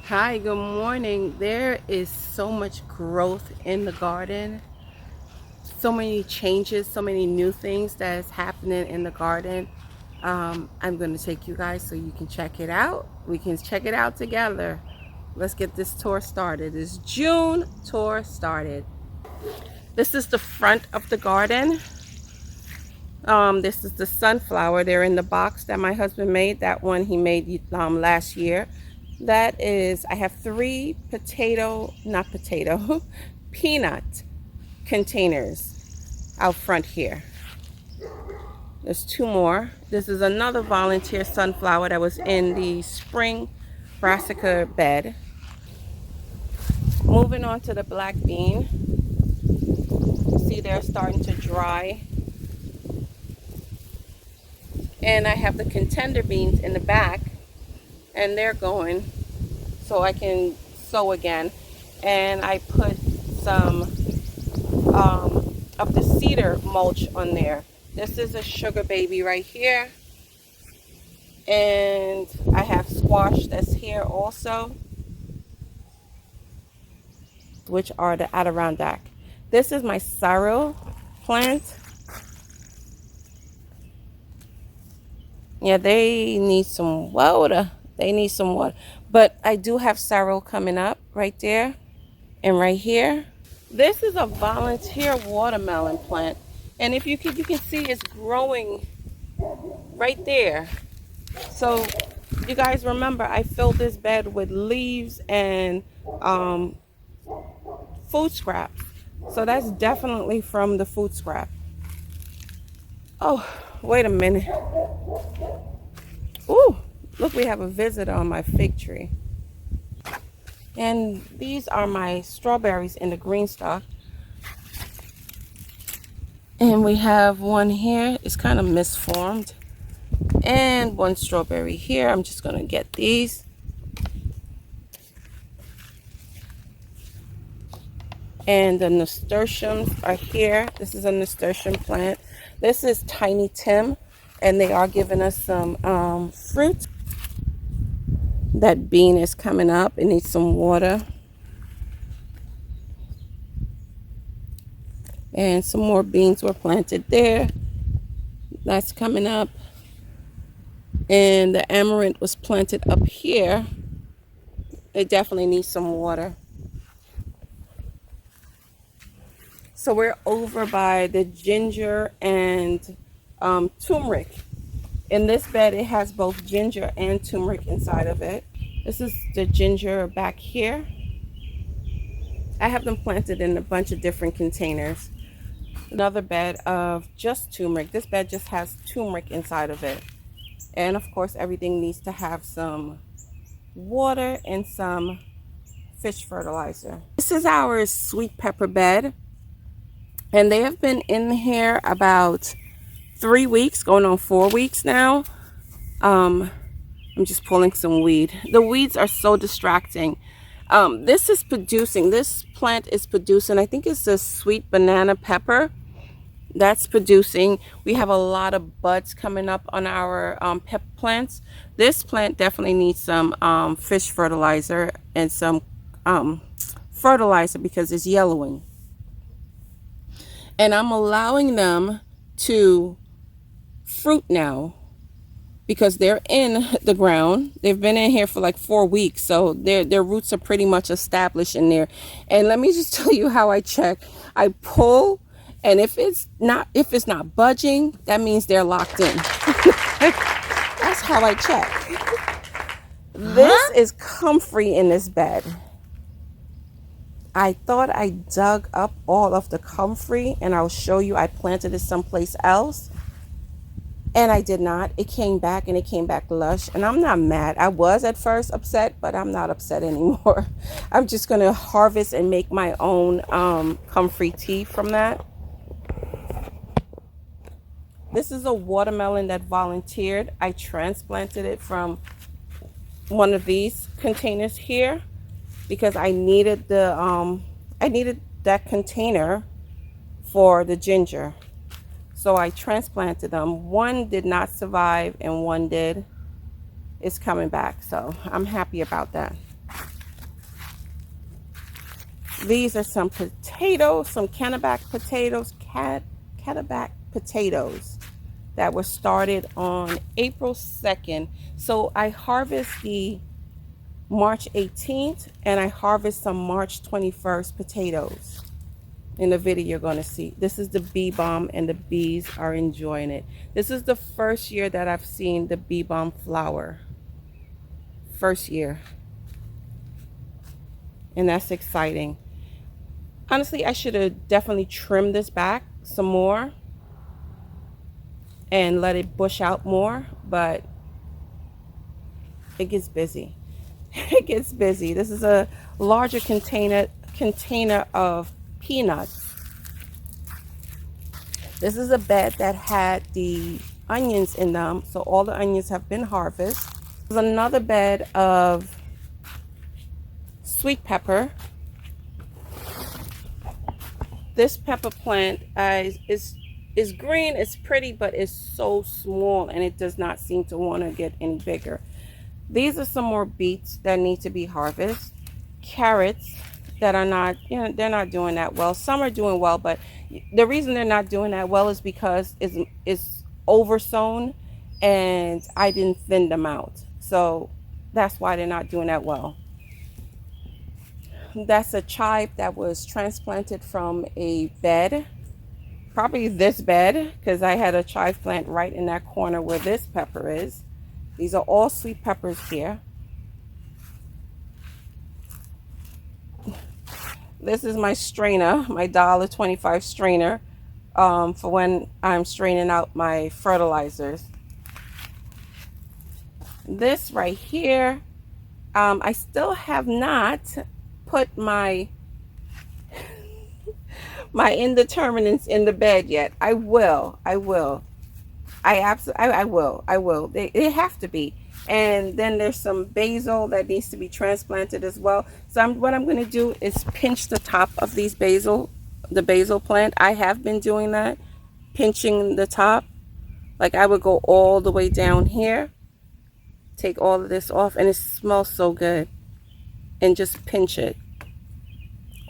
Hi, good morning. There is so much growth in the garden, so many changes, so many new things that is happening in the garden. I'm going to take you guys so you can check it out. We can check it out together. Let's get this tour started. This June tour started. This is the front of the garden. This is the sunflower. They're in the box that my husband made. That one he made last year. That is, I have 3 peanut containers out front here. There's 2 more. This is another volunteer sunflower that was in the spring Brassica bed. Moving on to the black bean. See, they're starting to dry. And I have the contender beans in the back, and they're going so I can sow again. And I put some of the cedar mulch on there. This is a sugar baby right here, and I have squash that's here also, which are the Adirondack. This is my sorrel plant. Yeah, they need some water. But I do have sorrel coming up right there and right here. This is a volunteer watermelon plant. And if you can see it's growing right there. So you guys remember I filled this bed with leaves and food scraps. So that's definitely from the food scrap. Oh, wait a minute. Ooh, look, we have a visitor on my fig tree. And these are my strawberries in the green stalk. And we have one here. It's kind of misformed. And one strawberry here. I'm just going to get these. And the nasturtiums are here. This is a nasturtium plant. This is Tiny Tim. And they are giving us some fruit. That bean is coming up. It needs some water. And some more beans were planted there. That's coming up. And the amaranth was planted up here. It definitely needs some water. So we're over by the ginger and turmeric. In this bed, it has both ginger and turmeric inside of it. This is the ginger back here. I have them planted in a bunch of different containers. Another bed of just turmeric. This bed just has turmeric inside of it. And of course, everything needs to have some water and some fish fertilizer. This is our sweet pepper bed. And they have been in here about 3 weeks, going on 4 weeks now. I'm just pulling some weed. The weeds are so distracting. This plant is producing, I think it's a sweet banana pepper that's producing. We have a lot of buds coming up on our pepper plants. This plant definitely needs some fish fertilizer and some fertilizer because it's yellowing. And I'm allowing them to fruit now because they're in the ground. They've been in here for like 4 weeks, so their roots are pretty much established in there. And let me just tell you how I check. I pull, and if it's not budging, that means they're locked in. That's how I check. This is comfrey in this bed. I thought I dug up all of the comfrey, and I'll show you. I planted it someplace else, and I did not. It came back, and it came back lush, and I'm not mad. I was at first upset, but I'm not upset anymore. I'm just going to harvest and make my own comfrey tea from that. This is a watermelon that volunteered. I transplanted it from one of these containers here, because I needed that container for the ginger. So I transplanted them. One did not survive and one did. It's coming back, so I'm happy about that. These are some potatoes, some cannabac potatoes, cannabac potatoes that were started on April 2nd. So I harvest the March 18th and I harvest some March 21st potatoes. In the video you're going to see. This is the bee balm and the bees are enjoying it. This is the first year that I've seen the bee balm flower. First year. And that's exciting. Honestly, I should have definitely trimmed this back some more and let it bush out more, but it gets busy. It gets busy. This is a larger container of peanuts. This is a bed that had the onions in them, so all the onions have been harvested. There's another bed of sweet pepper. This pepper plant is green, it's pretty, but it's so small and it does not seem to want to get any bigger. These are some more beets that need to be harvested. Carrots that are not, they're not doing that well. Some are doing well, but the reason they're not doing that well is because it's oversown and I didn't thin them out. So that's why they're not doing that well. That's a chive that was transplanted from a bed, probably this bed, because I had a chive plant right in that corner where this pepper is. These are all sweet peppers here. This is my strainer, my $1.25 strainer for when I'm straining out my fertilizers. This right here, I still have not put my indeterminates in the bed yet. I will. I will. They have to be. And then there's some basil that needs to be transplanted as well. So what I'm going to do is pinch the top of these the basil plant. I have been doing that, pinching the top. Like I would go all the way down here, take all of this off, and it smells so good. And just pinch it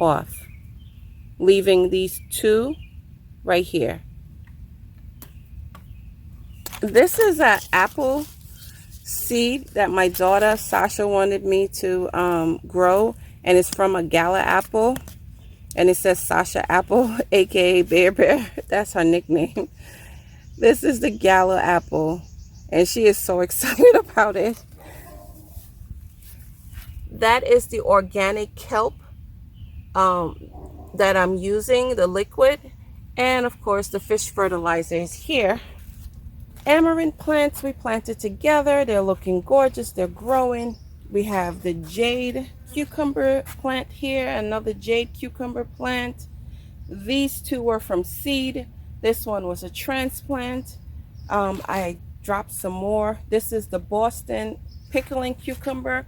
off, leaving these two right here. This is an apple seed that my daughter Sasha wanted me to grow, and it's from a gala apple, and it says Sasha Apple, aka Bear Bear. That's her nickname. This is the gala apple, and she is so excited about it. That is the organic kelp that I'm using, the liquid, and of course the fish fertilizer is here. Amaranth plants we planted together. They're looking gorgeous. They're growing. We have the jade cucumber plant here, another jade cucumber plant. These two were from seed. This one was a transplant. I dropped some more. This is the Boston pickling cucumber.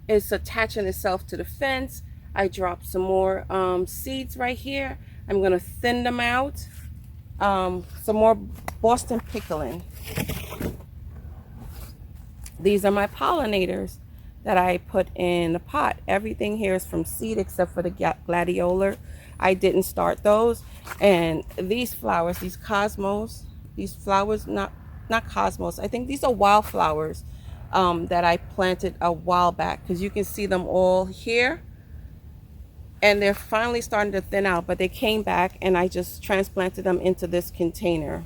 It's attaching itself to the fence. I dropped some more seeds right here. I'm going to thin them out. Some more Boston pickling. These are my pollinators that I put in the pot. Everything here is from seed except for the gladiola. I didn't start those. And these flowers, these cosmos, these flowers, not cosmos, I think these are wildflowers that I planted a while back, because you can see them all here. And they're finally starting to thin out, but they came back and I just transplanted them into this container.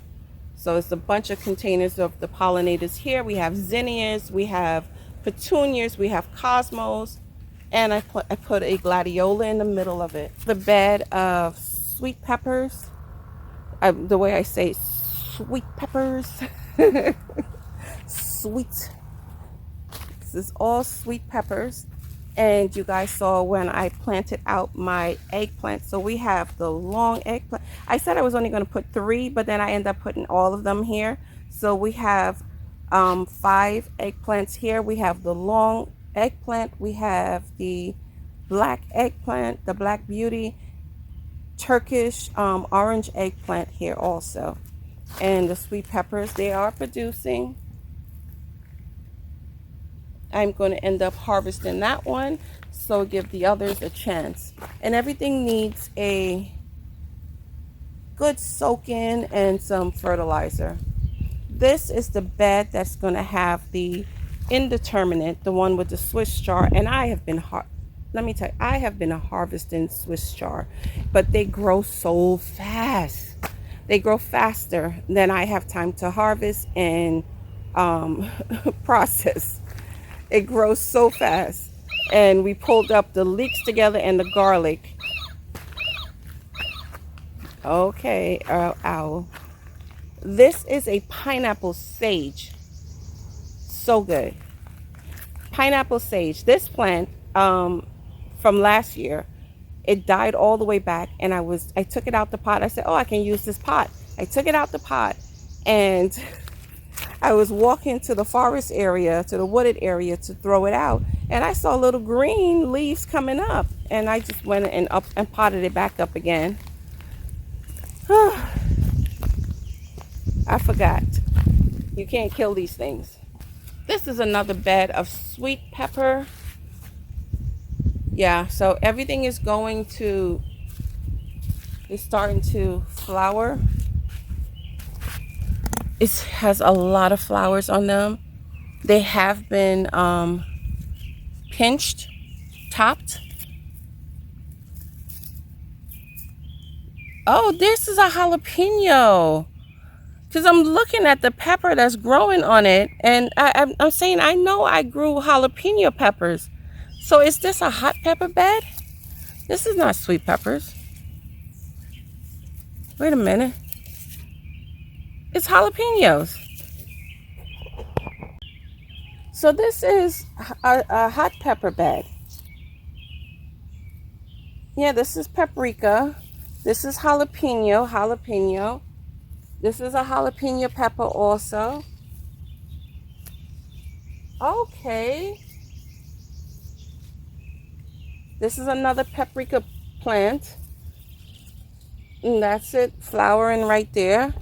So it's a bunch of containers of the pollinators here. We have zinnias, we have petunias, we have cosmos, and I put a gladiola in the middle of it. The bed of sweet peppers, the way I say sweet peppers, sweet. This is all sweet peppers. And you guys saw when I planted out my eggplant. So we have the long eggplant. I said I was only going to put 3, but then I ended up putting all of them here. So we have 5 eggplants here. We have the long eggplant. We have the black eggplant, the Black Beauty, Turkish orange eggplant here also. And the sweet peppers, they are producing. I'm going to end up harvesting that one, so give the others a chance. And everything needs a good soak in and some fertilizer. This is the bed that's going to have the indeterminate, the one with the Swiss chard. And I have been let me tell you, I have been harvesting Swiss chard, but they grow so fast. They grow faster than I have time to harvest and process. It grows so fast. And we pulled up the leeks together and the garlic. Okay, owl. This is a pineapple sage. So good. Pineapple sage. This plant from last year, it died all the way back, and I took it out the pot. I said, oh, I can use this pot. I took it out the pot, and I was walking to the forest area, to the wooded area to throw it out, and I saw little green leaves coming up, and I just went and potted it back up again. I forgot. You can't kill these things. This is another bed of sweet pepper. Yeah, so everything is starting to flower. It has a lot of flowers on them. They have been pinched, topped. Oh, this is a jalapeno. Because I'm looking at the pepper that's growing on it, and I'm saying I know I grew jalapeno peppers. So is this a hot pepper bed? This is not sweet peppers. Wait a minute. It's jalapenos. So this is a hot pepper bed. Yeah, this is paprika. This is jalapeno. This is a jalapeno pepper also. Okay. This is another paprika plant. And that's it, flowering right there.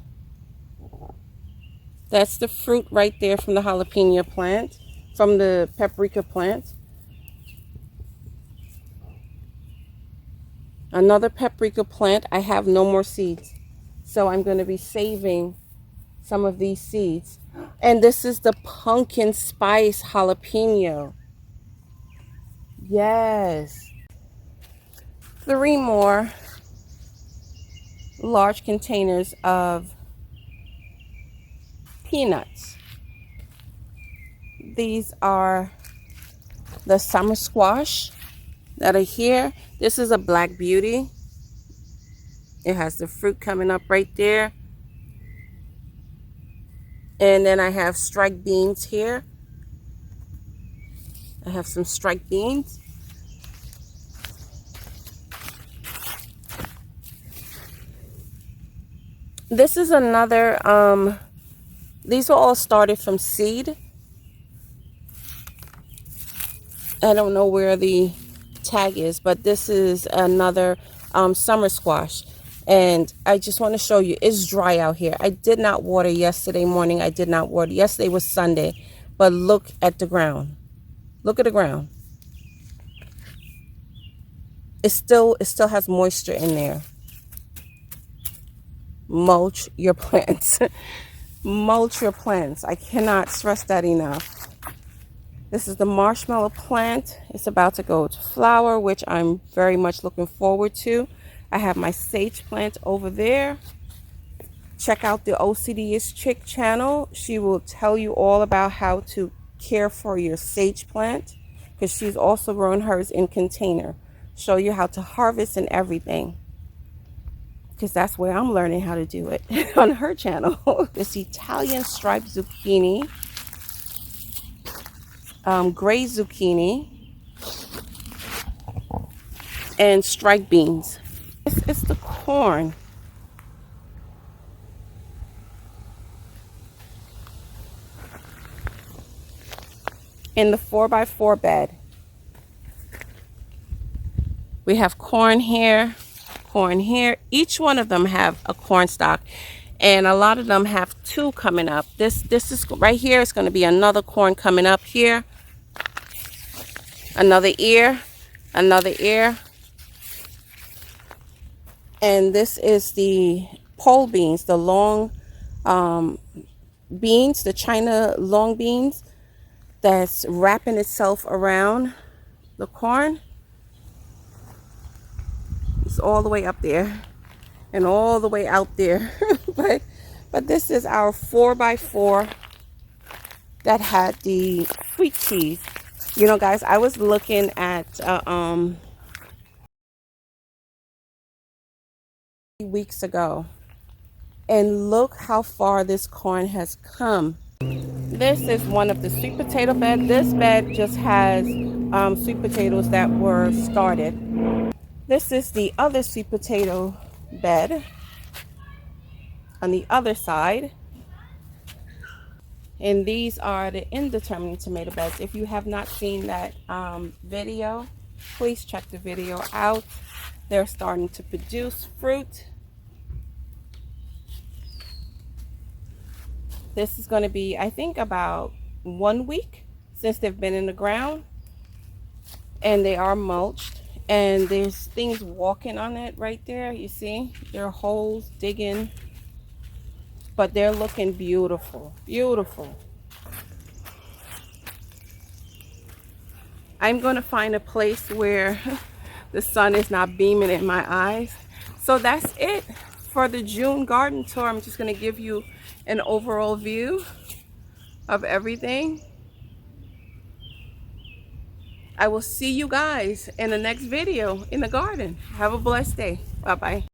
That's the fruit right there from the jalapeno plant, from the paprika plant. Another paprika plant. I have no more seeds, so I'm going to be saving some of these seeds. And this is the pumpkin spice jalapeno. Yes. 3 more large containers of peanuts. These are the summer squash that are here. This is a black beauty. It has the fruit coming up right there. And then I have strike beans here. I have some strike beans. This is another, these were all started from seed. I don't know where the tag is, but this is another summer squash. And I just want to show you, it's dry out here. I did not water yesterday morning. I did not water. Yesterday was Sunday. But look at the ground. Look at the ground. It still has moisture in there. Mulch your plants. Mulch your plants. I cannot stress that enough. This is the marshmallow plant. It's about to go to flower, which I'm very much looking forward to. I have my sage plant over there. Check out the OCD's Chick channel. She will tell you all about how to care for your sage plant, because she's also growing hers in container. Show you how to harvest and everything, because that's where I'm learning how to do it on her channel. This Italian striped zucchini, gray zucchini, and strike beans. It's the corn. In the 4x4 bed. We have corn here, corn here. Each one of them have a corn stalk, and a lot of them have 2 coming up. This is right here. It's going to be another corn coming up here. Another ear, another ear. And this is the pole beans, the long beans, the China long beans that's wrapping itself around the corn. It's all the way up there and all the way out there. but this is our 4x4 that had the sweet peas. You know, guys, I was looking at weeks ago, and look how far this corn has come. This is one of the sweet potato beds. This bed just has sweet potatoes that were started. This is the other sweet potato bed on the other side. And these are the indeterminate tomato beds. If you have not seen that video, please check the video out. They're starting to produce fruit. This is going to be, I think, about 1 week since they've been in the ground. And they are mulched. And there's things walking on it right there. You see? There are holes digging. But they're looking beautiful. Beautiful. I'm going to find a place where the sun is not beaming in my eyes. So that's it for the June garden tour. I'm just going to give you an overall view of everything. I will see you guys in the next video in the garden. Have a blessed day. Bye-bye.